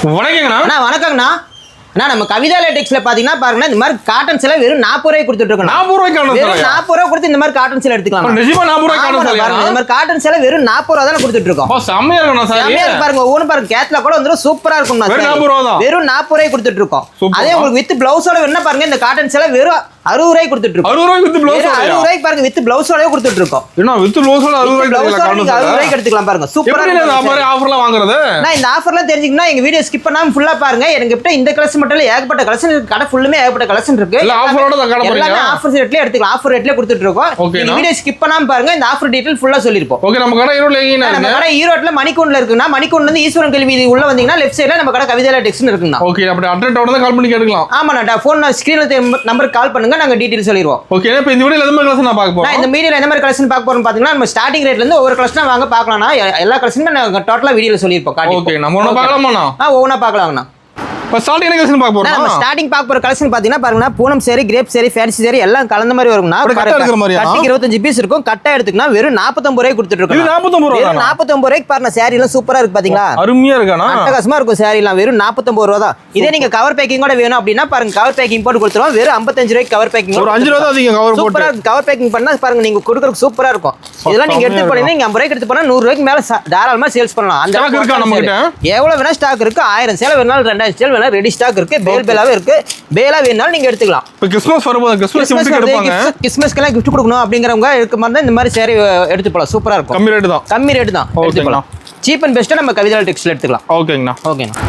வணக்கங்கண்ணா. வணக்கங்கண்ணா. அண்ணா நம்ம கவிதா லேடெக்ஸ்ல பாத்தீங்கன்னா பாருங்க இந்த மாதிரி காட்டன் சேலை வெறும் 40 ரூபாய்க்கு கொடுத்துட்டு இருக்கோம். 40 ரூபாய்க்கு வெறும் 40 ரூபாய் கொடுத்து இந்த மாதிரி காட்டன் சேலை எடுத்துக்கலாம். நிஜமா 40 ரூபாய்க்கு காட்டன் சேலை பாருங்க இந்த மாதிரி காட்டன் சேலை வெறும் 40 ரூபாய் தான் கொடுத்துட்டு இருக்கோம். செமையா இருக்குண்ணா சார். செமையா இருக்கு பாருங்க. ஒவ்வொரு பாருங்க கேட்ல கூட வந்துரும் சூப்பரா இருக்கும். வெறும் 40 ரூபாய் தான். வெறும் 40 ரூபாய்க்கு கொடுத்துட்டு இருக்கோம். அதே உங்களுக்கு வித் பிளவுஸோட என்ன பாருங்க இந்த காட்டன் சேலை வெறும் 60 ரூபாய்க்கு கொடுத்துட்டு இருக்கோம். 60 ரூபாய்க்கு வித் பிளவுஸ் 60 ரூபாய்க்கு பாருங்க வித் பிளவுஸோட கொடுத்துட்டு இருக்கோம். என்ன வித் பிளவுஸோட 60 ரூபாய்க்கு 60 ரூபாய்க்கு எடுத்துக்கலாம் பாருங்க. சூப்பரா இருக்கு. இந்த மாதிரி ஆஃபர்ல வாங்குறது. நான் இந்த ஆஃபர்லாம் தெரிஞ்சிக்கணும் எங்க வீடியோ ஸ்கிப் பண்ணாம ஃபுல்லா பாருங்க. எனக்கு கிட்ட இந்த கலெக்ஷன் மட்டும் இல்ல ஏகப்பட்ட கலெக்ஷன் இருக்கு. கடை ஃபுல்லுமே ஏகப்பட்ட கலெக்ஷன் இருக்கு. இல்ல ஆஃபரோட தான் கடை போறீங்க. எல்லாமே ஆஃபர் ரேட்ல எடுத்துக்கலாம். ஆஃபர் ரேட்ல கொடுத்துட்டு இருக்கோம். இந்த வீடியோ ஸ்கிப் பண்ணாம பாருங்க. இந்த ஆஃபர் டீடைல் ஃபுல்லா சொல்லிருப்போம். ஓகே நம்ம கடை ஈரோட்ல எங்கனா நம்ம கடை ஈரோட்ல மணிக்கூண்ட்ல இருக்குன்னா மணிக்கூண்ட்ல இருந்து ஈஸ்வரன் கல்வி வீதி உள்ள வந்தீங்கன்னா லெஃப்ட் சைடுல நம்ம கடை கவிதா லேடெக்ஸ்னு இருக்குங்க. ஓகே அப்படி அட்ரஸ் ஓட தான் கால் பண்ணி கேட்கலாம். ஆமாண்ணா ஃபோன் ஸ்கிரீன்ல நம்பருக்கு கால் பண்ணுங்க நாங்க டீடைல் சொல்லிடுவோம். ஓகே இப்போ இந்த வீடியோல எந்த மாதிரி கலெக்ஷன் நான் பார்க்க போறோம். இந்த வீடியோல என்ன மாதிரி கலெக்ஷன் பார்க்க போறோம் பாத்தீங்கன்னா நம்ம ஸ்டார்டிங் ரேட்ல இருந்து ஒவ்வொரு கலெக்ஷனா வாங்க பார்க்கலாம்னா எல்லா கலெக்ஷனுமே நான் டோட்டலா வீடியோல சொல்லிருப்போம். ஓகே நம்ம ஒண்ணு பார்க்கலாமாண்ணா? ஒவ்வொன்னா பார்க்கலாம்ண்ணா. இப்போ ஸ்டார்டிங் என்ன கலெக்ஷன் பார்க்க போறோம். நம்ம ஸ்டார்டிங் பார்க்க போற கலெக்ஷன் பாத்தீங்கன்னா பாருங்க பூனம் சேரி கிரேப் சேரி ஃபேன்சி சேரி எல்லாம் கலந்த மாதிரி வரும்னா கட்டிக்கு 25 பீஸ் இருக்கும். கட்டா எடுத்துக்கினா வெறும் 49 ரூபாய்க்கு கொடுத்துட்டு இருக்கோம். 49 ரூபாய் 49 ரூபாய்க்கு பாருங்க சேரி எல்லாம் சூப்பரா இருக்கு பாத்தீங்களா? அருமையா இருக்கானா? அட்டகாசமா இருக்கும் சேரி எல்லாம் வெறும் 49 ரூபாய் தான். இதே நீங்க கவர் பேக்கிங் கூட வேணும் அப்படினா பாருங்க கவர் பேக்கிங் போட்டு கொடுத்துறோம். வெறும் 55 ரூபாய்க்கு கவர் பேக்கிங். ஒரு 5 ரூபாய் தான் அதிகம் கவர் போட்டு. சூப்பரா கவர் பேக்கிங் பண்ணா பாருங்க நீங்க கொடுக்கறதுக்கு சூப்பரா இருக்கும். இதெல்லாம் நீங்க எடுத்து போனீங்கன்னா நீங்க 50 ரூபாய்க்கு எடுத்து போனா 100 ரூபாய்க்கு மேல தாராளமா சேல்ஸ் பண்ணலாம். அந்த ஸ்டாக் இருக்கா நம்ம கிட்ட? எவ்வளவு வேணா ஸ்டாக் இருக்கு. 1000 சேலை வேணாலும் 2000 சேலை வேணா ரெடி ஸ்டாக் இருக்கு. பேலாவே இருக்கு. பேலா வேணாலும் நீங்க எடுத்துக்கலாம். இப்போ கிறிஸ்மஸ் வரும்போது கிறிஸ்மஸ் கிஃப்ட் எடுப்பாங்க. கிறிஸ்மஸ்க்குலாம் கிஃப்ட் கொடுக்கணும் அப்படிங்கறவங்க இருக்க மாதிரி இந்த மாதிரி சேரி எடுத்து போலாம். சூப்பரா இருக்கும். கம்மி ரேட் தான். கம்மி ரேட் தான் எடுத்துக்கலாம். சீப் அண்ட் பெஸ்ட்டா நம்ம கவிதா டெக்ஸ்டைல் எடுத்துக்கலாம். ஓகேங்கண்ணா. ஓகேண்ணா.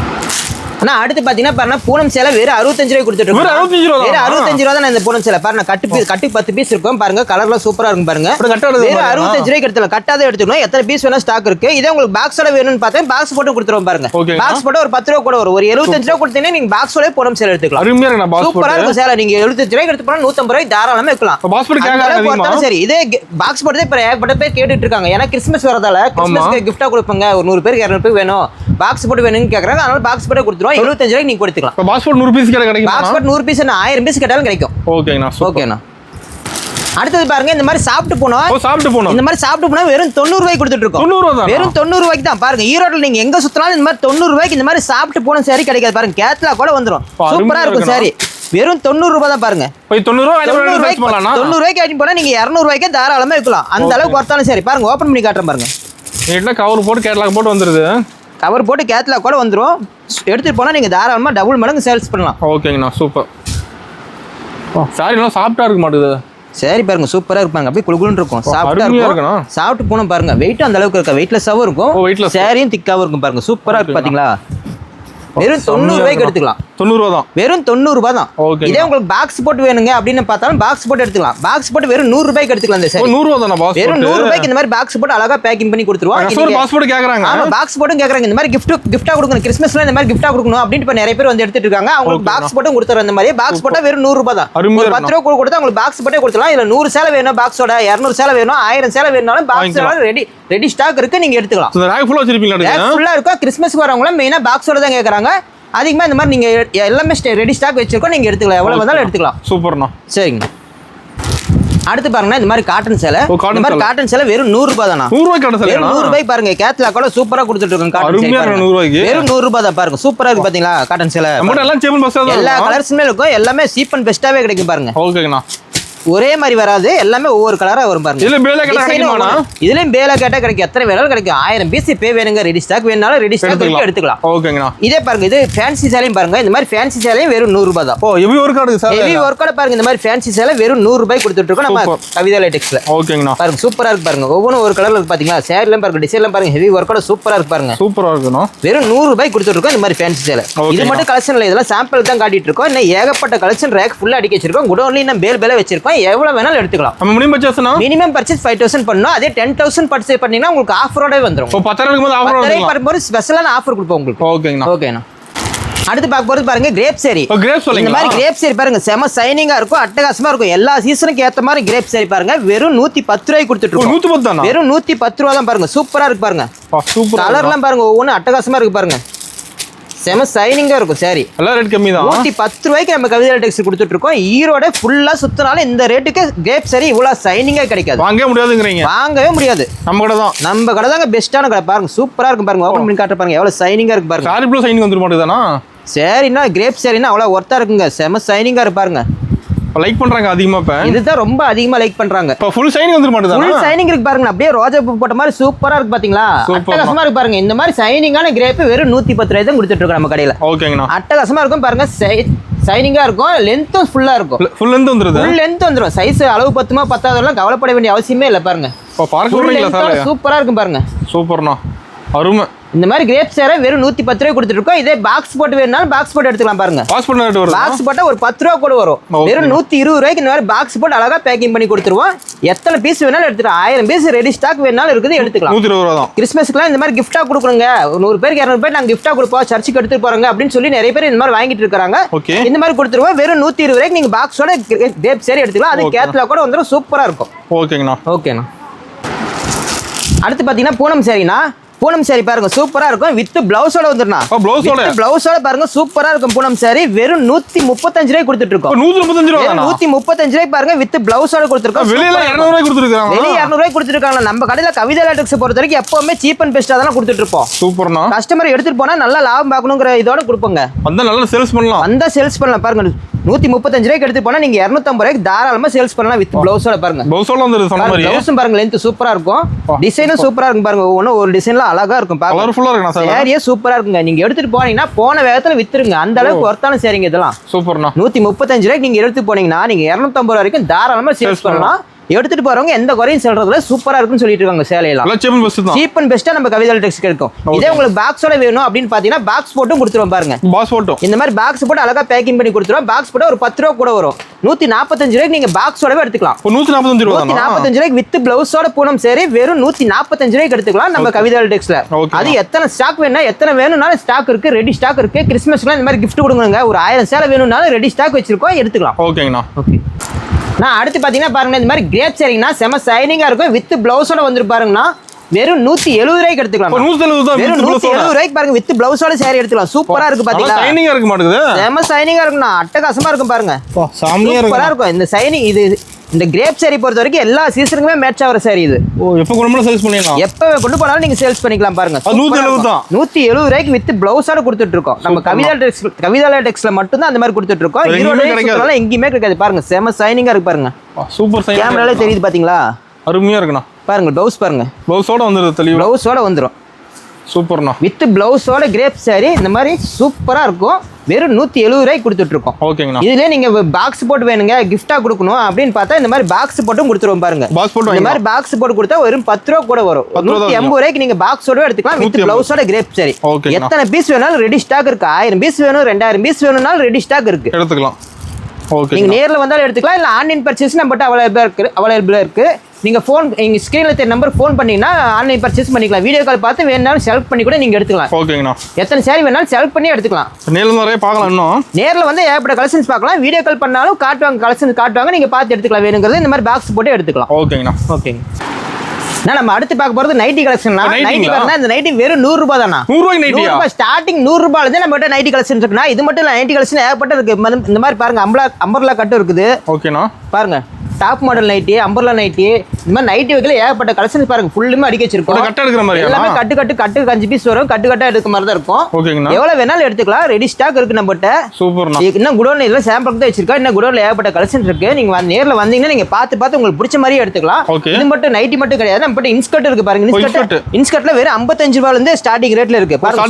ஆனா அடுத்து பாத்தீங்கன்னா பாருங்க பூனம் சேலை வெறும் 65 ரூபாய் கொடுத்துட்டு இருக்கோம். வெறும் 65 ரூபாய். வெறும் 65 ரூபாய் தான் இந்த பூனம் சேலை. பாருங்க கட்டு 10 பீஸ் இருக்கும். பாருங்க கலர்ல சூப்பரா இருக்கும் பாருங்க. வெறும் 65 ரூபாய்க்கு எடுத்துக்கலாம். கட்டாத எடுத்துக்கணும். எத்தனை பீஸ் வேணா ஸ்டாக் இருக்கு. இதே உங்களுக்கு பாக்ஸோட வேணும்னு பார்த்தா பாக்ஸ் போட்டு கொடுத்துருவோம் பாருங்க. பாக்ஸ் போட்டு ஒரு 10 ரூபாய் கூட வரும். ஒரு 75 ரூபாய் கொடுத்தீங்கன்னா நீங்க பாக்ஸோட பூனம் சேலை எடுத்துக்கலாம். அருமையா இருக்கு பாக்ஸ் போட்டு. சூப்பரா இருக்கும் சேலை. நீங்க 75 ரூபாய்க்கு எடுத்து போனா 150 ரூபாய் தாராளமா வைக்கலாம். பாக்ஸ் போட்டு கேக்குறாங்க. சரி இதே பாக்ஸ் போட்டு இப்ப ஏகப்பட்ட பேர் கேட்டுட்டு இருக்காங்க. ஏன்னா கிறிஸ்மஸ் வரதால கிறிஸ்மஸ்க்கு கிஃப்டா கொடுப்பாங்க. ஒரு 100 பேருக்கு 200 பேருக்கு வேணும் பாக்ஸ் போட்டு வேணும்னு கேக்குறாங்க. அதனால பாக்ஸ் போட்டு கொடுத்துருவோம். 75 ரூபாய்க்கு நீங்க கொடுத்துக்கலாம். பாஸ்போர்ட் 100 பீஸ் கிடைக்கும். பாஸ்போர்ட் 100 பீஸ் என்ன 1000 பீஸ் கேட்டாலும் கிடைக்கும். ஓகேண்ணா. ஓகேண்ணா. அடுத்தது பாருங்க இந்த மாதிரி சாப்பிட்டு போனோம். இந்த மாதிரி சாப்பிட்டு போனா வெறும் 90 ரூபாய்க்கு கொடுத்துட்டு இருக்கோம். 90 ரூபாய் தான். வெறும் 90 ரூபாய்க்கு தான். பாருங்க ஈரோட்ல நீங்க எங்க சுத்தினாலும் இந்த மாதிரி 90 ரூபாய்க்கு இந்த மாதிரி சாப்பிட்டு போன சாரி கிடைக்காது. பாருங்க கேட்லா கூட வந்துரும். சூப்பரா இருக்கும் சாரி. வெறும் 90 ரூபாய் தான் பாருங்க. போய் 90 ரூபாய்க்கு ஆட்டி போனா நீங்க 200 ரூபாய்க்கு தாராளமா விக்கலாம். அந்த அளவுக்கு ஒர்த்தான சாரி. பாருங்க ஓபன் பண்ணி காட்டுறேன் பாருங்க. என்ன கவர் போட்டு கேட்லாக் போட்டு வந்துருது. கவர் போட்டு கேட்லாக் கூட வந்துரும். எடுத்துட்டு போனா நீங்க தாராளமா டபுள் மடங்கு சேல்ஸ் பண்ணலாம். ஓகேங்கண்ணா சூப்பர். சாரி எல்லாம் சாஃப்ட்டா இருக்க மாட்டேங்குது. சரி பாருங்க சூப்பரா இருப்பாங்க. அப்படியே குளுகுளுன்னு இருக்கும். சாஃப்ட்டா இருக்கும். சாப்பிட்டு போனா பாருங்க வெயிட் அந்த அளவுக்கு இருக்கா. வெயிட்லெஸ்ஸாவும் இருக்கும். சாரியும் திக்காவும் இருக்கும் பாருங்க. சூப்பரா இருக்கு பாத்தீங்களா? வெறும் 90 ரூபாய்க்கு எடுத்துக்கலாம். 90 ரூபாய் தான். வெறும் 90 ரூபாய் தான். இதே உங்களுக்கு பாக்ஸ் போட்டு வேணுங்க அப்படின்னு பார்த்தாலும் பாக்ஸ் போட்டு எடுத்துக்கலாம். பாக்ஸ் போட்டு வெறும் 100 ரூபாய்க்கு எடுத்துக்கலாம். இந்த சாரி 100 ரூபாய் தான பாக்ஸ். வெறும் 100 ரூபாய்க்கு இந்த மாதிரி பாக்ஸ் போட்டு அழகா பேக்கிங் பண்ணி கொடுத்துருவோம். பாக்ஸ் போட்டு கேக்குறாங்க. ஆமா பாக்ஸ் போட்டும் கேக்குறாங்க. இந்த மாதிரி கிஃப்ட்டா கொடுக்கணும். கிறிஸ்மஸ்ல இந்த மாதிரி கிஃப்ட்டா கொடுக்கணும் அப்படின்னு இப்ப நிறைய பேர் வந்து எடுத்துட்டு இருக்காங்க. அவங்களுக்கு பாக்ஸ் போட்டும் கொடுத்துறோம். இந்த மாதிரி பாக்ஸ் போட்டா வெறும் 100 ரூபாய் தான். ஒரு 10 ரூபாய் கொடுத்தா உங்களுக்கு பாக்ஸ் போட்டே கொடுத்துலாம். இல்ல 100 சேலை வேணும் பாக்ஸோட 200 சேலை வேணும் 1000 சேலை வேணும்னாலும் பாக்ஸோட ரெடி ஸ்டாக் இருக்கு. நீங்க எடுத்துக்கலாம். ரேக் ஃபுல்லா வச்சிருப்பீங்களா? ரேக் ஃபுல்லா இருக்கும். கிறிஸ்மஸ்க்கு வரவங்க மெயினா பாக்ஸோட தான் கேக்குறாங்க. அதிகமாக இந்த மாதிரி நீங்கள் எல்லாமே ரெடி ஸ்டாக் வச்சிருக்கோம். நீங்கள் எடுத்துக்கலாம். எவ்வளோ வந்தாலும் எடுத்துக்கலாம். சூப்பர்ண்ணா. சரிங்க. அடுத்து பாருங்கன்னா இந்த மாதிரி காட்டன் சேலை. இந்த மாதிரி காட்டன் சேலை வெறும் 100 ரூபாய் தானா? 100 ரூபாய் காட்டன் சேலை. 100 ரூபாய் பாருங்க. கேட்லாக் கூட சூப்பரா கொடுத்துட்டு இருக்கோம். காட்டன் சேலை 100 ரூபாய்க்கு வெறும் 100 ரூபாய் தான். பாருங்க சூப்பரா இருக்கு பாத்தீங்களா காட்டன் சேலை. எல்லாம் சேம் பஸ்ஸா தான். எல்லா கலர்ஸுமே இருக்கும். எல்லாமே சீப் அண்ட் பெஸ்ட்டாவே கிடைக்கும் பாருங்க. ஓகேங்கண்ணா. ஒரே மாதிரி வராது. எல்லாமே ஒவ்வொரு கலரா வரும் பாருங்க. இதுல பேலா கேட்டா கிடைக்குமாண்ணா? இதுலயும் பேலா கேட்டா கிடைக்கும். எத்தனை வேணாலும் கிடைக்கும். 1000 பீஸ் பே வேணுங்க. ரெடி ஸ்டாக் வேணாலும் ரெடி ஸ்டாக் எடுத்துக்கலாம். ஓகேங்கண்ணா. இதே பாருங்க இது ஃபேன்சி சேலையும் பாருங்க. இந்த மாதிரி ஃபேன்சி சேலையும் வெறும் 100 ரூபாய் தான். ஹெவி ஒர்க் ஆடுது சார். ஹெவி ஒர்க் ஆட பாருங்க. இந்த மாதிரி ஃபேன்சி சேலை வெறும் 100 ரூபாய் கொடுத்துட்டு இருக்கோம் நம்ம கவிதா லேடெக்ஸ்ல. ஓகேங்கண்ணா. பாருங்க சூப்பரா இருக்கு பாருங்க. ஒவ்வொரு ஒரு கலர்ல இருக்கு பாத்தீங்களா? சேரிலாம் பாருங்க டிசைன்லாம் பாருங்க. ஹெவி ஒர்க் ஆட சூப்பரா இருக்கு பாருங்க. சூப்பரா இருக்குண்ணா. வெறும் 100 ரூபாய் கொடுத்துட்டு இருக்கோம் இந்த மாதிரி ஃபேன்சி சேலை. இது மட்டும் கலெக்ஷன் இல்ல. இதெல்லாம் சாம்பிள் தான் காட்டிட்டு இருக்கோம். இன்னும் ஏகப்பட்ட கலெக்ஷன் ரேக் ஃபுல்லா அடிக்க வச்சிருக்கோம். குடோன்ல இன்னும் பேல வச்சிருக்கோம். எவ்வளவு வேணாலும் எடுத்துக்கலாம். மினிமம் பர்ச்சேஸ் 5000 பண்ணனும். அதே 10000 பர்ச்சேஸ் பண்ணீங்கன்னா உங்களுக்கு ஆஃபரோட வந்துரும். 10,000 க்கு ஆஃபர் வரும். வரும்போது ஸ்பெஷலான ஆஃபர் கொடுப்போம் உங்களுக்கு. ஓகேண்ணா. அடுத்து பார்க்க போறது பாருங்க கிரேப் சேரி. இந்த மாதிரி கிரேப் சேரி பாருங்க செம சைனிங்கா இருக்கும். அட்டகாசமா இருக்கும். எல்லா சீசனுக்கு ஏத்த மாதிரி கிரேப் சேரி பாருங்க. வெறும் 110 ரூபாய்க்கு கொடுத்துட்டு இருக்கோம். 110 தானா? வெறும் 110 ரூபாய் தான் பாருங்க. சூப்பரா இருக்கு பாருங்க. சூப்பர். கலர்லாம் பாருங்க ஒவ்வொன்னு அட்டகாசமா இருக்கு பாருங்க. செம சைனிங்கா இருக்கும் சாரி. எல்லாம் ரேட் கம்மி தான். 110 ரூபாய்க்கு நம்ம கவிதா டெக்ஸ்டைல்ஸ் கொடுத்துட்டு இருக்கோம். ஈரோட ஃபுல்லா சுத்தினாலும் இந்த ரேட்டுக்கு கிரேப் சாரி இவ்வளவு சைனிங்கா கிடைக்காது. வாங்கவே முடியாதுங்கறீங்க. வாங்கவே முடியாது. நம்ம கடை தான். நம்ம கடை தாங்க பெஸ்ட்டான கடை. பாருங்க சூப்பரா இருக்கும் பாருங்க. ஓபன் பண்ணி காட்ட பாருங்க எவ்வளவு சைனிங்கா இருக்கு பாருங்க. சாரி ப்ளூ சைனிங் வந்துட மாட்டேதானா? சரின்னா கிரேப் சாரினா அவ்வளவு ஒர்த்தா இருக்குங்க. செம சைனிங்கா இருப்பாருங்க. லைக் பண்றாங்க அதிகமா. இப்ப இதுதான் ரொம்ப அதிகமா லைக் பண்றாங்க. இப்ப ஃபுல் ஷைனிங் வந்துட மாட்டேதா? ஃபுல் ஷைனிங் இருக்கு பாருங்க. அப்படியே ரோஜா பூ போட்ட மாதிரி சூப்பரா இருக்கு பாத்தீங்களா? அட்டகாசமா இருக்கு பாருங்க. இந்த மாதிரி ஷைனிங்கான கிரேப் வெறும் 110 ரூபாய் தான் கொடுத்துட்டு இருக்கோம் நம்ம கடையில. ஓகேங்கண்ணா. அட்டகாசமா இருக்கும் பாருங்க. ஷைனிங்கா இருக்கும். லென்த்தும் ஃபுல்லா இருக்கும். ஃபுல் லென்த் வந்துருது. ஃபுல் லென்த் வந்துரும். சைஸ் அளவு 10மா 10 கவலைப்பட வேண்டிய அவசியமே இல்ல பாருங்க. பார்க்க விடுறீங்களா சார்? சூப்பரா இருக்கும் பாருங்க. சூப்பர்ண்ணா. அருமை. இந்த மாதிரி கிரேப் சேரை வெறும் 110 ரூபாய் கொடுத்துட்டு இருக்கோம். இதே பாக்ஸ் போட்டு வேணும்னாலும் பாக்ஸ் போட்டு எடுத்துக்கலாம் பாருங்க. பாக்ஸ் போட்டு ரேட் வரும். பாக்ஸ் போட்டா ஒரு 10 ரூபா கூட வரும். வெறும் 120 ரூபாய்க்கு இந்த மாதிரி பாக்ஸ் போட்டு அழகா பேக்கிங் பண்ணி கொடுத்துருவோம். எத்தனை பீஸ் வேணாலும் எடுத்துக்கலாம். 1000 பீஸ் ரெடி ஸ்டாக் வேணாலும் இருக்குது எடுத்துக்கலாம். 120 ரூபா தான். கிறிஸ்மஸ்க்குலாம் இந்த மாதிரி கிஃப்டா கொடுக்குறோங்க. 100 பேருக்கு 200 பேர் நாங்க கிஃப்டா கொடுப்போம், சர்ச்சுக்கு எடுத்துட்டு போறாங்க அப்படின்னு சொல்லி நிறைய பேர் இந்த மாதிரி வாங்கிட்டு இருக்காங்க. இந்த மாதிரி கொடுத்துருவோம். வெறும் 120 ரூபாய்க்கு நீங்க பாக்ஸோட கிரேப் சேரி எடுத்துக்கலாம். அது கேட்ல கூட வந்துடும். சூப்பரா இருக்கும். ஓகேங்கண்ணா. ஓகேண்ணா. அடுத்து பாத்தீங்கன்னா பூனம் சேரினா பூனம் சாரி பாருங்க சூப்பரா இருக்கும். வித் பிளவுஸோட வந்துருண்ணா. பிளவுஸோட பாருங்க சூப்பரா இருக்கும். பூனம் சாரி வெறும் 135 ரூபாய் கொடுத்துட்டு இருக்கோம். 135 ரூபாய். 135 ரூபாய் பாருங்க. வித் பிளவுஸோட கொடுத்துருக்கோம். வெளியில 200 ரூபாய் கொடுத்துருக்காங்க. வெளிய 200 ரூபாய் கொடுத்துருக்காங்க. நம்ம கடையில கவிதா லேட்டக்ஸ் பொறுத்த வரைக்கும் எப்பவுமே சீப் அண்ட் பெஸ்டா தான் கொடுத்துட்டு இருப்போம். சூப்பர்ண்ணா. கஸ்டமர் எடுத்துட்டு போனா நல்லா லாபம் பார்க்கணுங்கிற இதோட கொடுப்போங்க. அந்த நல்லா சேல்ஸ் பண்ணலாம். அந்த சேல்ஸ் பண்ணலாம் பாருங்க. 135 ரூபாய்க்கு எடுத்து போனா நீங்க 250 ரூபாய்க்கு தாராளமா சேல்ஸ் பண்ணலாம். வித் பிளவுஸோட பாருங்க. பிளவுஸோட வந்துருது சொன்ன மாதிரி. பிளவுஸும் பாருங்க லெந்த் சூப்பரா இருக்கும். டிசைனும் சூப்பரா இருக்கும் பாருங்க. ஒரு டிசைன்ல அழகா இருக்கும் பாருங்க. கலர்ஃபுல்லா இருக்குண்ணா சார். சாரியே சூப்பரா இருக்குங்க. நீங்க எடுத்துட்டு போனீங்கன்னா போன வேகத்துல வித்துருங்க. அந்த அளவுக்கு ஒர்த்தான சாரிங்க இதெல்லாம். சூப்பர்ண்ணா. 135 ரூபாய்க்கு நீங்க எடுத்து போனீங்கன்னா நீங்க 250 ரூபாய் வரைக்கும் தாராளமா சேல்ஸ் பண்ணலாம். எடுத்துட்டு போறவங்க எந்த குறையும் சொல்றதுல சூப்பரா இருக்குன்னு சொல்லிட்டு இருக்காங்க. சேலையெல்லாம் சீப் அண்ட் பெஸ்டா நம்ம கவிதா டெக்ஸ் கிடைக்கும். இதே உங்களுக்கு பாக்ஸோட வேணும் அப்படின்னு பாத்தீங்கன்னா பாக்ஸ் போட்டும் கொடுத்துருவோம் பாருங்க. பாக்ஸ் போட்டும் இந்த மாதிரி பாக்ஸ் போட்டு அழகா பேக்கிங் பண்ணி கொடுத்துருவோம். பாக்ஸ் போட்டு ஒரு 10 ரூபா கூட வரும். 145 ரூபாய்க்கு நீங்க பாக்ஸோடவே எடுத்துக்கலாம். 145 ரூபாய்க்கு வித் பிளவுஸோட பூனம் சேரி வெறும் 145 ரூபாய்க்கு எடுத்துக்கலாம் நம்ம கவிதா டெக்ஸ்ல. அது எத்தனை ஸ்டாக் வேணும்னா எத்தனை வேணும்னாலும் ஸ்டாக் இருக்கு. ரெடி ஸ்டாக் இருக்கு. கிறிஸ்மஸ்க்குலாம் இந்த மாதிரி கிஃப்ட் கொடுங்க. ஒரு 1000 சேலை வேணும்னாலும் ரெடி ஸ்டாக் வச்சிருக்கோம். எடுத்துக்கலாம். ஓகேங்கண்ணா. ஓகே. நான் அடுத்து பாத்தீங்கன்னா பாருங்க இந்த மாதிரி கிரேப் சேரிங்கன்னா செம சைனிங்கா இருக்கும். வித் பிளவுஸோட வந்து பாருங்கன்னா வெறும் 170 ரூபாய்க்கு எடுத்துக்கலாம். 170 ரூபாய்க்கு பாருங்க. வித் பிளவுஸோட சேரி எடுத்துக்கலாம். சூப்பரா இருக்கு பாத்தீங்களா? சைனிங்கா இருக்கு மாட்டேங்குது. செம சைனிங்கா இருக்குண்ணா. அட்டகாசமா இருக்கும் பாருங்க. சூப்பரா இருக்கும் இந்த சைனிங். இது இந்த கிரேப் சாரி பொறுத்த வரைக்கும் எல்லா சீசனுக்குமே மேட்ச் ஆகிற சாரி இது. எப்போ கொண்டு சேல்ஸ் பண்ணிடலாம். எப்போ கொண்டு போனாலும் நீங்க சேல்ஸ் பண்ணிக்கலாம் பாருங்க. 170 ரூபாய்க்கு வித் பிளவுஸோட கொடுத்துட்டு இருக்கோம். நம்ம கவிதா டெக்ஸ்ல மட்டும் தான் அந்த மாதிரி கொடுத்துட்டு இருக்கோம். ஈரோடு எங்கேயுமே கிடைக்காது பாருங்க. செம சைனிங்கா இருக்கு பாருங்க. Super signing. கேமரால தெரியுது பாத்தீங்களா? அருமையா இருக்குண்ணா. பாருங்க பிளவுஸ் பாருங்க. பிளவுஸோட வந்துருது. தெளிவா பிளவுஸோட வந்துரும். சூப்பர்ண்ணா. வித் பிளவுஸோட கிரேப் சாரி இந்த மாதிரி சூப்பரா இருக்கும். வெறும் 170 ரூபாய்க்கு கொடுத்துட்டு இருக்கோம். ஓகேங்கண்ணா. இதுல நீங்க பாக்ஸ் போட்டு வேணுங்க கிஃப்டா கொடுக்கணும் அப்படின்னு பார்த்தா இந்த மாதிரி பாக்ஸ் போட்டும் கொடுத்துருவோம் பாருங்க. இந்த மாதிரி பாக்ஸ் போட்டு கொடுத்தா வெறும் 10 ரூபா கூட வரும். 180 ரூபாய்க்கு நீங்க பாக்ஸோட எடுத்துக்கலாம். வித் பிளவுஸோட கிரேப் சாரி. எத்தனை பீஸ் வேணாலும் ரெடி ஸ்டாக் இருக்கு. 1000 பீஸ் வேணும் 2000 பீஸ் வேணும்னாலும் ரெடி ஸ்டாக் இருக்கு. எடுத்துக்கலாம். ஓகே. நீங்க நேர்ல வந்தாலும் எடுத்துக்கலாம். இல்ல ஆன்லைன் பர்ச்சேஸ் நம்மட்ட அவைலபிளா இருக்கு. நீங்க ஃபோன் எங்க ஸ்கிரீன்ல தெரிய நம்பர் ஃபோன் பண்ணீங்கன்னா ஆன்லைன் பர்ச்சேஸ் பண்ணிக்கலாம். வீடியோ கால் பார்த்து வேணாலும் செலக்ட் பண்ணி கூட நீங்க எடுத்துக்கலாம். ஓகேங்கண்ணா. எத்தனை சாரி வேணாலும் செலக்ட் பண்ணி எடுத்துக்கலாம். நேர்ல நிறைய பார்க்கலாம். இன்னும் நேர்ல வந்து ஏகப்பட்ட கலெக்ஷன்ஸ் பார்க்கலாம். வீடியோ கால் பண்ணாலும் காட்டுவாங்க. கலெக்ஷன் காட்டுவாங்க. நீங்க பார்த்து எடுத்துக்கலாம். வேணுங்கிறது இந்த மாதிரி பாக்ஸ் போட்டு எடுத்துக்கலாம். ஓகேங்கண்ணா. ஓகேங்க. நம்ம அடுத்து பார்க்க போறது நைட்டி கலெக்ஷன். நைட்டி பாருங்க. இந்த நைட்டி வெறும் 100 ரூபாய் தானா? 100 ரூபாய் நைட்டியா? ஸ்டார்டிங் 100 ரூபாயில இருந்து நம்ம கிட்ட நைட்டி கலெக்ஷன் இருக்குனா. இது மட்டும் இல்ல நைட்டி கலெக்ஷன் ஏகப்பட்ட இருக்கு. இந்த மாதிரி பாருங்க அம்பர்லா கட்டு இருக்குது. ஓகேண்ணா. பாருங்க top model nighty, umbrella nighty, இந்த மாதிரி நைட்டி வைக்கல ஏகப்பட்ட கலெக்ஷன் பாருங்க. ஃபுல்லுமே அடிக்க வச்சிருக்கோம். கட்ட எடுக்கிற மாதிரி எல்லாமே கட்டு 5 பீஸ் வரும். கட்டா எடுக்கிற மாதிரி தான் இருக்கும். ஓகேங்கண்ணா. எவ்வளவு வேணாலும் எடுத்துக்கலாம். ரெடி ஸ்டாக் இருக்கு நம்மகிட்ட. சூப்பர்ண்ணா. இன்னும் குடோன்ல இதெல்லாம் சாம்பிள் தான் வச்சிருக்கோம். இன்னும் குடோன்ல ஏகப்பட்ட கலெக்ஷன் இருக்கு. நீங்க நேர்ல வந்தீங்கன்னா நீங்க பார்த்து உங்களுக்கு பிடிச்ச மாதிரியே எடுத்துக்கலாம். இது மட்டும் நைட்டி மட்டும் கிடையாது. நம்மகிட்ட இன்ஸ்கர்ட் இருக்கு பாருங்க. இன்ஸ்கர்ட்ல வெறும் 55 ரூபாயில இருந்து ஸ்டார்டிங் ரேட்ல இருக்கு. பாருங்க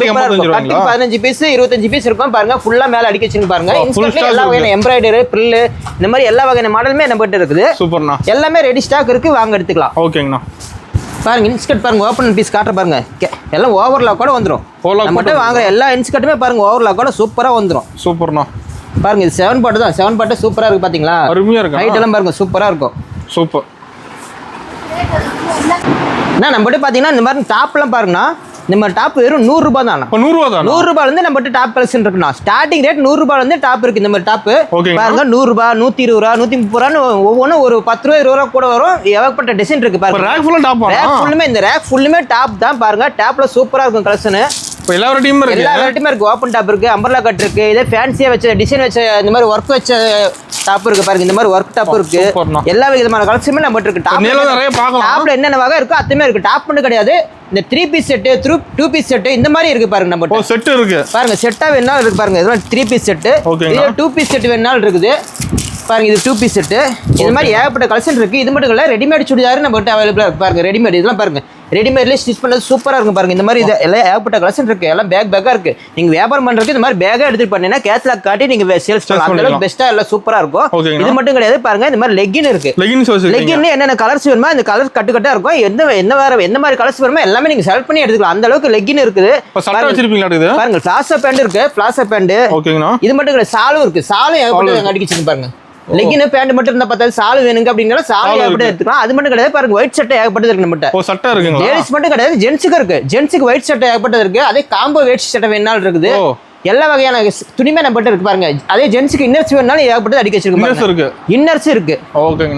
15 பீஸ் 25 பீஸ் இருக்கும் பாருங்க. ஃபுல்லா மேல அடிக்க வச்சிருங்க பாருங்க. இன்ஸ்கர்ட்ல எல்லா வகையான எம்ப்ராய்டரி, பிரில் இந்த மாதிரி எல்லா வகையான மாடலுமே நம்மகிட்ட இருக்குது. சூப்பர்ண்ணா. எல்லாமே ரெடி ஸ்டாக் இருக்கு. வாங்க எடுத்துக்கலாம். ஓகேங்கண்ணா. பாருங்க இன்ஸ்கர்ட் பாருங்க. ஓபன் பீஸ் காட்டுற பாருங்க. எல்லாம் ஓவர்லாக் கூட வந்துரும். நம்மகிட்ட வாங்குற எல்லா இன்ஸ்கர்ட்டுமே பாருங்க ஓவர்லாக் கூட சூப்பரா வந்துரும். சூப்பர்ண்ணா. பாருங்க இது 7 பாட்டு தான். 7 பாட்டு சூப்பரா இருக்கு பாத்தீங்களா? அருமையா இருக்கு. ஹைட் எல்லாம் பாருங்க சூப்பரா இருக்கும். சூப்பர். நம்மகிட்ட பாத்தீங்கன்னா இந்த மாதிரி டாப்லாம் பாருங்கன்னா நம்ம டாப் வெறும் 100 ரூபாய் தான். 100 ரூபாயில இருந்து நம்மகிட்ட டாப் கலெக்ஷன் இருக்குண்ணா. ஸ்டார்டிங் ரேட் 100 ரூபாயில இருந்து டாப் இருக்கு. இந்த மாதிரி டாப் பாருங்க 100 ரூபாய், 120 ரூபாய், 130 ரூபான்னு ஒவ்வொன்றும் ஒரு 10 ரூபாய் 20 ரூபாய் கூட வரும். ஏகப்பட்ட டிசைன் இருக்கு பாருங்க. ரேக் ஃபுல்லுமே இந்த ரேக் ஃபுல்லுமே டாப் தான் பாருங்க. டாப்ல சூப்பரா இருக்கும் கலெக்ஷன். இப்போ எல்லா வெரைட்டியும் இருக்கு. எல்லா வெரைட்டியுமே இருக்கு. ஓப்பன் டாப் இருக்கு, அம்பர்லா கட் இருக்கு, இதே ஃபேன்சியா வச்ச டிசைன் வச்ச இந்த மாதிரி ஒர்க் வச்ச டாப் இருக்கு பாருங்க. இந்த மாதிரி ஒர்க் டாப் இருக்கு. எல்லா விதமான கலெக்ஷனுமே நம்ம இருக்கு. டாப்ல நிறைய பார்க்கலாம். டாப்ல என்னென்ன வகை இருக்கோ அத்தனை இருக்கு. டாப் மட்டும் கிடையாது, இந்த 3 பீஸ் செட், 2 பீஸ் செட் இந்த மாதிரி இருக்கு பாருங்க. நம்ம செட் இருக்கு பாருங்க. செட்டா வேணாலும் இருக்கு பாருங்க. இதெல்லாம் 3 பீஸ் செட், இது 2 பீஸ் செட் வேணாலும் இருக்குது பாருங்க. இது 2 பீஸ் செட். இந்த மாதிரி ஏகப்பட்ட கலெக்ஷன் இருக்கு. இது மட்டும் இல்ல, ரெடிமேட் சுடிதார் நம்ம கிட்ட அவைலபிளா இருக்கு பாருங்க. ரெடிமேட் இதெல்லாம் பாருங்க, ரெடிமேட்லேயே ஸ்டிச் பண்ணது சூப்பராக இருக்கும் பாருங்க. இந்த மாதிரி இது எல்லாம் ஏகப்பட்ட கலெக்ஷன் இருக்கு. எல்லாம் பேக்காக இருக்கு. நீங்க வியாபாரம் பண்றதுக்கு இந்த மாதிரி பேக்காக எடுத்துட்டு பண்ணீங்கன்னா கேட்லாக் காட்டி நீங்க சேல்ஸ் பண்ணலாம். அந்த அளவுக்கு பெஸ்ட்டா எல்லாம் சூப்பரா இருக்கும். இது மட்டும் கிடையாது பாருங்க, இந்த மாதிரி லெகின் இருக்கு. லெகின் என்னென்ன கலர்ஸ் வேணுமோ அந்த கலர் கட்டுக்கட்டா இருக்கும். எந்த மாதிரி கலர்ஸ் வேணுமோ எல்லாமே நீங்க செலக்ட் பண்ணி எடுத்துக்கலாம். அந்த அளவுக்கு லெகின் இருக்குது. பாருங்க பிளாசோ பேண்ட் இருக்கு, பிளாசோ பேண்ட். இது மட்டும் கிடையாது, சாலும் இருக்கு. சாலும் ஏகப்பட்ட அடிக்கிச்சு பாருங்க. லெகின் பேண்ட் மட்டும் இருந்தா பார்த்தா சாலு வேணுங்க அப்படிங்கற சாலு ஏகப்பட்ட எடுத்துக்கலாம். அது மட்டும் கிடையாது பாருங்க, ஒயிட் சட்டை ஏகப்பட்டது இருக்கு நம்மட்ட. சட்டை இருக்குங்களா? லேடிஸ் மட்டும் கிடையாது, ஜென்ஸுக்கு இருக்கு. ஜென்ஸுக்கு ஒயிட் சட்டை ஏகப்பட்டது இருக்கு. அதே காம்போ ஒயிட் சட்டை வேணாலும் இருக்குது. எல்லா வகையான துணிமே நம்மட்ட இருக்கு பாருங்க. அதே ஜென்ஸுக்கு இன்னர்ஸ் வேணாலும் ஏகப்பட்டது அடிக்க வச்சிருக்கு. இன்னர்ஸ் இருக்கு.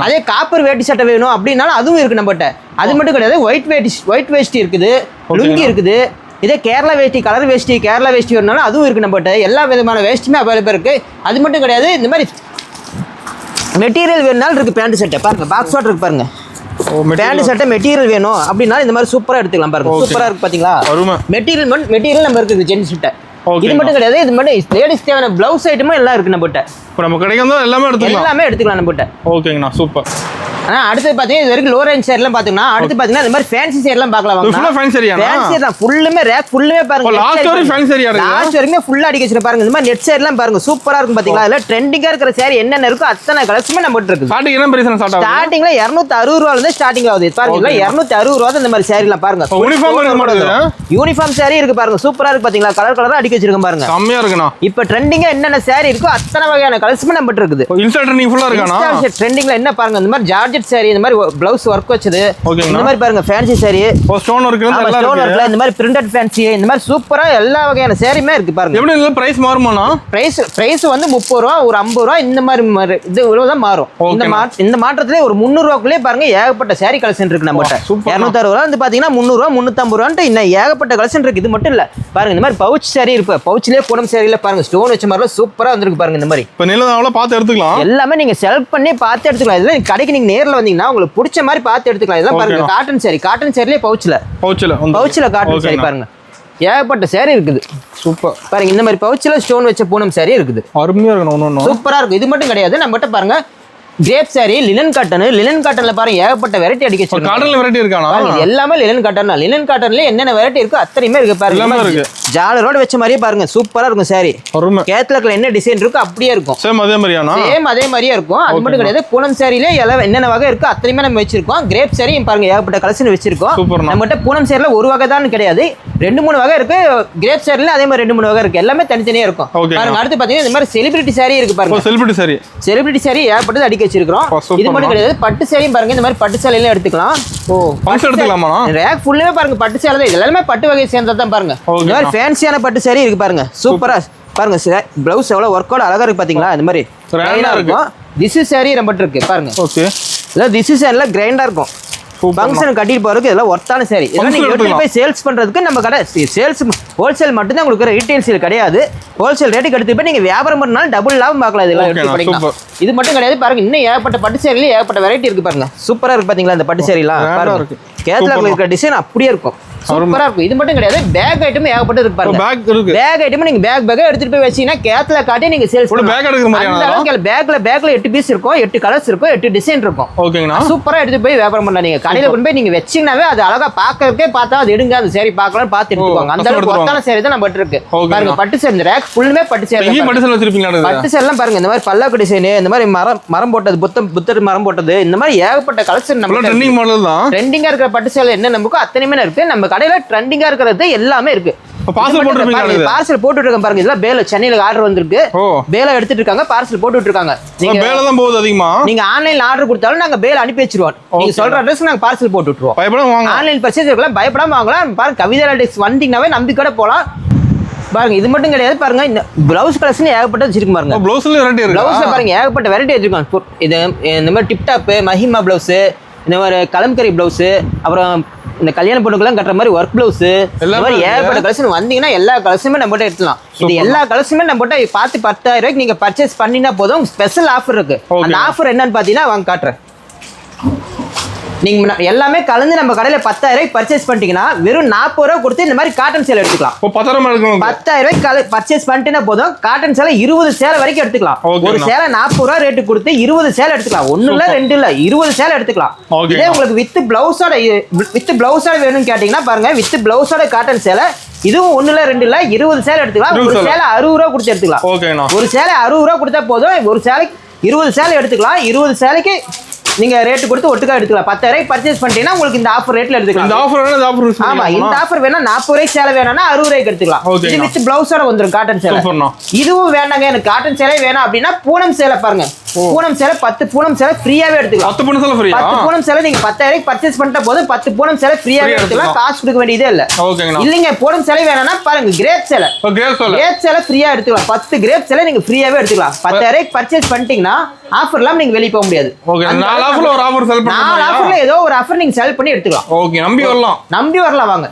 அதே காப்பர் வேட்டி சட்டை வேணும் அப்படின்னாலும் அதுவும் இருக்கு நம்மட்ட. அது மட்டும் கிடையாது, ஒயிட் வேஷ்டி இருக்குது, லுங்கி இருக்குது. இதே கேரளா வேஷ்டி, கலர் வேஷ்டி, கேரளா வேஷ்டி வேணாலும் அதுவும் இருக்கு நம்மட்ட. எல்லா விதமான வேஷ்டியுமே அவைலபிள் இருக்கு. அது மட்டும் கிடையாது, இந்த மாதிரி மெட்டீரியல் வேணுனாலும் இருக்கு. பேண்ட் சட்டை பாருங்க, பாக்ஸ் வாட்டர் இருக்கு பாருங்க. பேண்ட் சட்டை மெட்டீரியல் வேணும் அப்படின்னா இந்த மாதிரி சூப்பரா எடுத்துக்கலாம் பாருங்க. சூப்பரா இருக்கு பாத்தீங்களா? மெட்டீரியல் நம்ம இருக்குது ஜென்ஸ் சட்டை. இது மட்டும் கிடையாது, இது மட்டும் லேடிஸ் தேவையான பிளவுஸ் ஐட்டமும் எல்லாம் இருக்கு நம்மட்ட. இப்போ நம்ம கிடைக்கும் எல்லாமே எடுத்துக்கலாம் நம்மட்ட. ஓகேங்கண்ணா, சூப்பர். அடுத்து பாத்தீங்கன்னா இது வரைக்கும் லோ ரேஞ்ச் சேரிலாம் பாத்தீங்கன்னா, அடுத்து பாத்தீங்கன்னா இந்த மாதிரி ஃபேன்சி சேரிலாம் பார்க்கலாம். ஃபேன்சி தான் ஃபுல்லுமே ரேக் ஃபுல்லுமே பாருங்க. லாஸ்ட் வரைக்கும் ஃபுல்லா அடிக்க வச்சிருக்க பாருங்க. இந்த மாதிரி நெட் சேரிலாம் பாருங்க சூப்பரா இருக்கும் பாத்தீங்களா? அதுல ட்ரெண்டிங்கா இருக்கிற சேரி என்னென்ன இருக்கோ அத்தனை கலெக்ஷனுமே நம்ம இருக்கு. ஸ்டார்டிங்ல 260 ரூபாயில இருந்து ஸ்டார்டிங் ஆகுது பாருங்க. 260 ரூபா இந்த மாதிரி சேரிலாம் பாருங்க. யூனிஃபார்ம் சேரி இருக்கு பாருங்க, சூப்பரா இருக்கு பாத்தீங்களா? கலர் கலரா அடிக்க வச்சிருக்கோம் பாருங்க. செம்மையா இருக்குண்ணா. இப்போ ட்ரெண்டிங்கா என்னென்ன சேரி இருக்கோ அத்தனை வகையான கலெக்ஷன் நம்ம இருக்குது. இன்ஸ்டா ட்ரெண்டிங் ஃபுல்லா இருக்கானா? ட்ரெண்டிங்ல என்ன பாருங்க, இந்த மாதிரி ஜார்ஜெட் saree, இந்த மாதிரி ப்ளவுஸ் ஒர்க் வச்சது, இந்த மாதிரி பாருங்க ஃபேன்சி saree, ஸ்டோன் ஒர்க் எல்லாம் இருக்கு. இந்த மாதிரி பிரிண்டட் ஃபேன்சி, இந்த மாதிரி சூப்பரா எல்லா வகையான சாரியுமே இருக்கு பாருங்க. எப்படி இந்த பிரைஸ் மாறுமானா? பிரைஸ் வந்து 30 ரூபா, ஒரு 50 ரூபா இந்த மாதிரி இது இவ்வளவுதான் மாறும். இந்த மாற்றத்திலே ஒரு 300 ரூபாக்குள்ளே பாருங்க ஏகப்பட்ட saree கலெக்ஷன் இருக்கு நம்மகிட்ட. 260 ரூபா வந்து பாத்தீங்கன்னா 300 ரூபா, 350 ரூபான்ட்டு இன்னும் ஏகப்பட்ட கலெக்ஷன் இருக்கு. இது மட்டும் இல்ல பாருங்க, இந்த மாதிரி பவுச் saree இருக்கு. பவுச்லயே பூனம் சாரியில பாருங்க ஸ்டோன் வச்ச மாதிரி சூப்பரா வந்திருக்கு பாருங்க. இந்த மாதிரி இப்ப நிலதாவல பார்த்து எடுத்துக்கலாம். எல்லாமே நீங்க செலக்ட் பண்ணி பார்த்து எடுத்துக்கலாம். இதெல்லாம் கடைக்கு நீங்க நேர்ல வந்தீங்கன்னா உங்களுக்கு பிடிச்ச மாதிரி பார்த்து எடுத்துக்கலாம். இதெல்லாம் பாருங்க காட்டன் saree, காட்டன் சாரிலே பவுச்ல காட்டன் saree பாருங்க. ஏகப்பட்ட saree இருக்குது. சூப்பர் பாருங்க. இந்த மாதிரி பவுச்ல ஸ்டோன் வச்ச பூனம் saree இருக்குது. அருமையா இருக்கு. சூப்பரா இருக்கு. இது மட்டும் கிடையாது, நம்மகிட்ட பாருங்க கிரேப் saree, லினன் காட்டன்ல பாருங்க ஏகப்பட்ட வெரைட்டி அடிக்க வச்சிருக்காங்க. காட்டன்ல வெரைட்டி இருக்கானா? எல்லாமே லினன் காட்டன்ல என்னென்ன வெரைட்டி இருக்கோ அத்தனையுமே இருக்கு பாருங்க. ஜாலரோட வச்ச மாதிரியே பாருங்க சூப்பரா இருக்கும் saree. கேட்லாக்ல என்ன டிசைன் இருக்கோ அப்படியே இருக்கும். சேம் அதே மாதிரியே இருக்கும். அது மட்டும் கிடையாது, பூனம் சாரியிலே என்னென்ன வகை இருக்கோ அத்தனையுமே நம்ம வச்சிருக்கோம். கிரேப் saree பாருங்க ஏகப்பட்ட கலெக்ஷன் வச்சிருக்கோம். நம்மகிட்ட பூனம் சாரியில ஒரு வகை தான் கிடையாது, 2-3 வகை இருக்கு. கிரேப் சாரியில அதே மாதிரி 2-3 வகை இருக்கு. எல்லாமே தனித்தனியா இருக்கும் பாருங்க. அடுத்து பாத்தீங்கன்னா இந்த மாதிரி செலிபிரிட்டி saree இருக்கு பாருங்க. செலிபிரிட்டி saree ஏகப்பட்டது அடிக்க வச்சிருக்கோம். இது மட்டும் கிடையாது, பட்டு சேலையும் பாருங்க. இந்த மாதிரி பட்டு சேலையில எடுத்துக்கலாம். ரேக் ஃபுல்லுமே பாருங்க பட்டு சேலை தான். எல்லாமே பட்டு வகை சேர்ந்ததான் பாருங்க. இந்த மாதிரி ஃபேன்சியான பட்டு saree இருக்கு பாருங்க. சூப்பரா பாருங்க. பிளவுஸ் எவ்வளவு ஒர்க்கோட அழகா இருக்கு பாத்தீங்களா? இந்த மாதிரி இருக்கும். திஸ் saree நம்மகிட்ட இருக்கு பாருங்க. திஸ் saree கிரைண்டா இருக்கும். ஃபங்க்ஷன் கட்டிட்டு போறதுக்கு இதெல்லாம் ஒர்த்தான saree. இதெல்லாம் நீங்க எடுத்து போய் சேல்ஸ் பண்றதுக்கு நம்ம கடை சேல்ஸ் ஹோல்சேல் மட்டும் தான் உங்களுக்கு ரீட்டைல் சேல் கிடையாது. ஹோல்சேல் ரேட்டுக்கு எடுத்து போய் நீங்க வியாபாரம் பண்ணாலும் டபுள் லாபம் பார்க்கலாம். இதெல்லாம் எடுத்து பண்ணிக்கலாம். இது மட்டும் கிடையாது பாருங்க, இன்னும் ஏகப்பட்ட பட்டு சேரில ஏகப்பட்ட வெரைட்டி இருக்கு பாருங்க. சூப்பரா இருக்கு பாத்தீங்களா? இந்த பட்டு சேரிலாம் பாருங்க. கேட்லாக்ல இருக்கிற டிசைன் அப்படியே இருக்கும். சூப்பரா இருக்கும். இது மட்டும் கிடையாது, பேக் ஐட்டம் ஏகப்பட்டது இருக்கு பாருங்க. பேக் ஐட்டம் நீங்க பேக் எடுத்துட்டு போய் வச்சீங்கன்னா கேட்ல காட்டி நீங்க சேல்ஸ் பண்ணலாம். பேக்ல 8 பீஸ் இருக்கும், 8 கலர்ஸ் இருக்கும், 8 டிசைன் இருக்கும். ஓகேங்களா? சூப்பரா எடுத்து போய் வியாபாரம் பண்ணலாம். நீங்க கடையில கொண்டு போய் நீங்க வச்சீங்கன்னாவே அது அழகா பாக்கறதுக்கே பார்த்தா அது எடுங்க அந்த saree பார்க்கலாம் பார்த்து எடுத்துக்குவாங்க. அந்த அளவுக்கு ஒர்த்தான saree தான் நம்ம இருக்கு பாருங்க. பட்டு saree இந்த ரேக் ஃபுல்லுமே பட்டு saree. பட்டு சேரிலாம் பாருங்க. இந்த மாதிரி பல்லாக்கு டிசைன், இந்த மாதிரி மரம் போட்டது, புத்தர் மரம் போட்டது, இந்த மாதிரி ஏகப்பட்ட கலெக்ஷன் நம்ம ட்ரெண்டிங் மாடல் தான். ட்ரெண்டிங்கா இருக்கிற பட்டு சேலை என்ன நமக்கு அத்தனையுமே இருக்கு. நம்ம கடையில ட்ரெண்டிங்கா இருக்கிறது எல்லாமே இருக்கு. பார்சல் போட்டு இருக்காங்க பாருங்க. இதெல்லாம் பேல சென்னையில ஆர்டர் வந்திருக்கு. பேல எடுத்துட்டு இருக்காங்க, பார்சல் போட்டு இருக்காங்க. நீங்க பேல தான் போகுது அதிகமா. நீங்க ஆன்லைன்ல ஆர்டர் கொடுத்தாலும் நாங்க பேல அனுப்பி வச்சிருவோம். நீங்க சொல்ற அட்ரஸ் நாங்க பார்சல் போட்டு விட்டுருவோம். பயப்படாம வாங்க. ஆன்லைன் பர்ச்சேஸ் இருக்கலாம், பயப்படாம வாங்கலாம். பாருங்க கவிதா எலக்ட்ரிக்ஸ் வந்தீங்கன்னாவே நம்பிக்கையோட போலாம் பாருங்க. இது மட்டும் கிடையாது பாருங்க, இந்த பிளவுஸ் கலெக்ஷன் ஏகப்பட்ட வச்சிருக்கு பாருங்க. பிளவுஸ்ல வெரைட்டி இருக்கு. பிளவுஸ்ல பாருங்க ஏகப்பட்ட வெரைட்டி வச்சிருக்காங்க. இது இந்த மாதிரி டிப் டாப், மஹிமா பிளவுஸ், இந்த மாதிரி கலம்கரி ப்ளவுஸு, அப்புறம் இந்த கல்யாண பொண்ணுக்கெல்லாம் கட்டுற மாதிரி ஒர்க் ப்ளவுஸு, இந்த மாதிரி ஏகப்பட்ட கலெக்ஷன் வந்தீங்கன்னா எல்லா கலெக்ஷனுமே நம்மகிட்ட எடுத்துலாம். இது எல்லா கலெக்ஷனுமே நம்மகிட்ட பார்த்து 10,000 ரூபாய்க்கு நீங்கள் பர்ச்சேஸ் பண்ணினா போதும். ஸ்பெஷல் ஆஃபர் இருக்கு. அந்த ஆஃபர் என்னன்னு பார்த்தீங்கன்னா வாங்க காட்டுறேன். நீங்க எல்லாமே கலந்து நம்ம கடையில 10,000 ரூபாய்க்கு பர்ச்சேஸ் பண்ணிட்டீங்கன்னா வெறும் 40 ரூபா கொடுத்து இந்த மாதிரி காட்டன் சேலை எடுத்துக்கலாம். 10,000 ரூபாய்க்கு பர்ச்சேஸ் பண்ணிட்டீங்கன்னா போதும். காட்டன் சேலை 20 சேலை வரைக்கும் எடுத்துக்கலாம். ஒரு சேலை 40 ரூபா ரேட்டு கொடுத்து 20 சேலை எடுத்துக்கலாம். ஒன்னு இல்ல 2 இல்ல 20 சேலை எடுத்துக்கலாம். இதே உங்களுக்கு வித் பிளவுஸோட வேணும்னு கேட்டீங்கன்னா பாருங்க, வித் பிளவுஸோட காட்டன் சேலை இதுவும் 1 இல்ல 2 இல்ல 20 சேலை எடுத்துக்கலாம். ஒரு சேலை 60 ரூபா கொடுத்து எடுத்துக்கலாம். ஒரு சேலை 60 ரூபா கொடுத்தா போதும். ஒரு சேலைக்கு 20 சேலை எடுத்துக்கலாம். 20 சேலைக்கு நீங்க ரேட் கொடுத்து ஒட்டுக்கா எடுத்துக்கலாம். 10,000 ரூபாய்க்கு பர்ச்சேஸ் பண்ணிட்டீங்கன்னா உங்களுக்கு இந்த ஆஃபர் ரேட்ல எடுத்துக்கலாம். இந்த ஆஃபர் வேணா ஆமா, இந்த ஆஃபர் வேணா 40 ரூபாய்க்கு சேலை வேணாம்னா 60 ரூபாய்க்கு எடுத்துக்கலாம். இது வித் பிளவுஸோட வந்துரும் காட்டன் சேலை. இதுவும் வேண்டாங்க எனக்கு காட்டன் சேலை வேணாம் அப்படின்னா பூனம் சேலை பாருங்க. பூனம் சேலை 10 பூனம் சேலை ஃப்ரீயாவே எடுத்துக்கலாம். 10 பூனம் சேலை ஃப்ரீயா? 10 பூனம் சேலை நீங்க 10,000 ரூபாய்க்கு பர்ச்சேஸ் பண்ணிட்ட போது 10 பூனம் சேலை ஃப்ரீயாவே எடுத்துக்கலாம். காசு கொடுக்க வேண்டியதே இல்ல. இல்லங்க பூனம் சேலை வேணாம்னா பாருங்க கிரேப் சேலை. கிரேப் சேலை ஃப்ரீயா எடுத்துக்கலாம். 10 கிரேப் சேலை நீங்க ஃப்ரீயாவே எடுத்துக்கலாம். 10,000 ரூபாய்க்கு பர்ச்சேஸ் பண்ணிட்டீங்கன்னா ஆஃபர்லாம் நீங்க வெளிய போக முடியாது. நாலு ஆஃபர்ல ஒரு ஆஃபர் செல் பண்ணலாம். 4 ஆஃபர்ல ஏதோ ஒரு ஆஃபர் நீங்க செல் பண்ணி எடுத்துக்கலாம். ஓகே, நம்பி வரலாம் வாங்க.